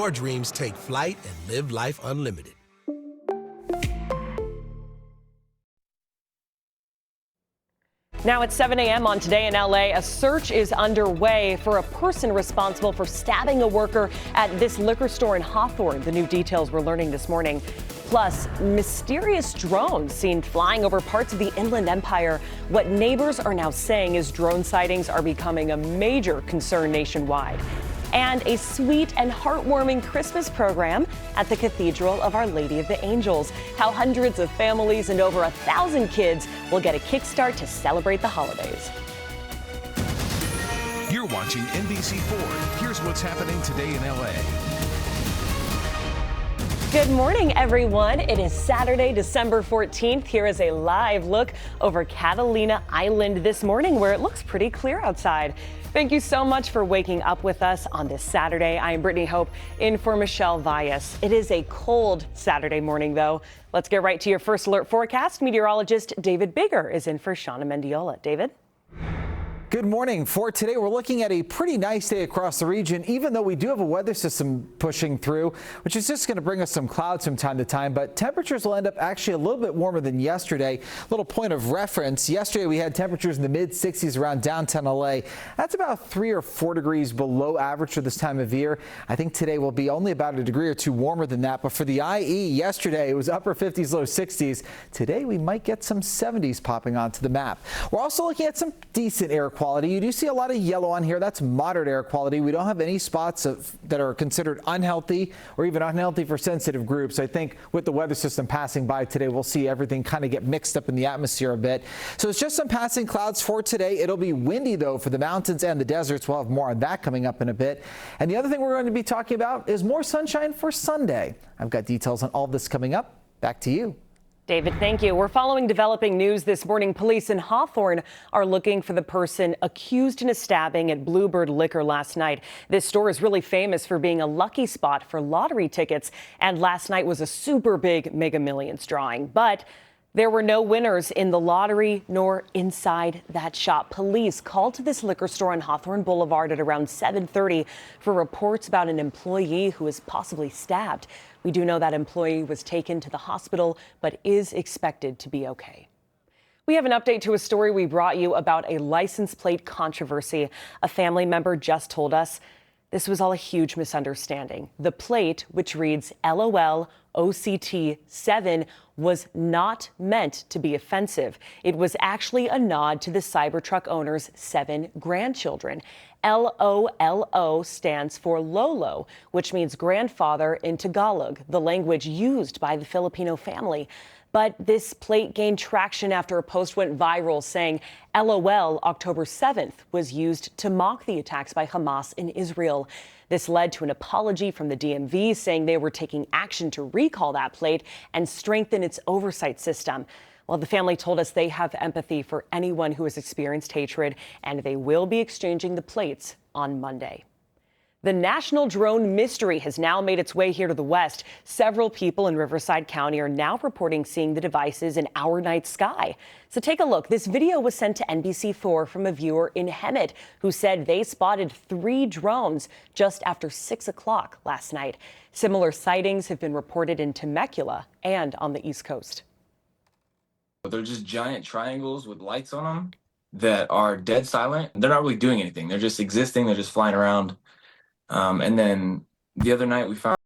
Your dreams take flight and live life unlimited. Now at 7 a.m. on Today in LA, a search is underway for a person responsible for stabbing a worker at this liquor store in Hawthorne. The new details we're learning this morning. Plus, mysterious drones seen flying over parts of the Inland Empire. What neighbors are now saying is drone sightings are becoming a major concern nationwide. And a sweet and heartwarming Christmas program at the Cathedral of Our Lady of the Angels. How hundreds of families and over 1,000 kids will get a kickstart to celebrate the holidays. You're watching NBC4. Here's what's happening today in LA. Good morning, everyone. It is Saturday, December 14th. Here is a live look over Catalina Island this morning, where it looks pretty clear outside. Thank you so much for waking up with us on this Saturday. I am Brittany Hope in for Michelle Valles. It is a cold Saturday morning, though. Let's get right to your first alert forecast. Meteorologist David Bigger is in for Shauna Mendiola. David? Good morning. For today, we're looking at a pretty nice day across the region, even though we do have a weather system pushing through, which is just going to bring us some clouds from time to time. But temperatures will end up actually a little bit warmer than yesterday. Little point of reference. Yesterday, we had temperatures in the mid 60s around downtown LA. That's about 3 or 4 degrees below average for this time of year. I think today will be only about a degree or two warmer than that. But for the IE yesterday, it was upper 50s, low 60s. Today, we might get some 70s popping onto the map. We're also looking at some decent air quality. You do see a lot of yellow on here. That's moderate air quality. We don't have any spots that are considered unhealthy or even unhealthy for sensitive groups. I think with the weather system passing by today, we'll see everything kind of get mixed up in the atmosphere a bit. So it's just some passing clouds for today. It'll be windy, though, for the mountains and the deserts. We'll have more on that coming up in a bit. And the other thing we're going to be talking about is more sunshine for Sunday. I've got details on all this coming up. Back to you. David, thank you. We're following developing news this morning. Police in Hawthorne are looking for the person accused in a stabbing at Bluebird Liquor last night. This store is really famous for being a lucky spot for lottery tickets, and last night was a super big Mega Millions drawing. But there were no winners in the lottery nor inside that shop. Police called to this liquor store on Hawthorne Boulevard at around 7:30 for reports about an employee who was possibly stabbed. We do know that employee was taken to the hospital but is expected to be okay. We have an update to a story we brought you about a license plate controversy. A family member just told us this was all a huge misunderstanding. The plate, which reads LOL OCT 7, was not meant to be offensive. It was actually a nod to the Cybertruck owner's 7 grandchildren. LOLO stands for Lolo, which means grandfather in Tagalog, the language used by the Filipino family. But this plate gained traction after a post went viral saying LOL October 7th was used to mock the attacks by Hamas in Israel. This led to an apology from the DMV saying they were taking action to recall that plate and strengthen its oversight system. Well, the family told us they have empathy for anyone who has experienced hatred, and they will be exchanging the plates on Monday. The national drone mystery has now made its way here to the West. Several people in Riverside County are now reporting seeing the devices in our night sky. So take a look. This video was sent to NBC4 from a viewer in Hemet who said they spotted 3 drones just after 6 o'clock last night. Similar sightings have been reported in Temecula and on the East Coast. They're just giant triangles with lights on them that are dead silent. They're not really doing anything. They're just existing. They're just flying around. And then the other night we found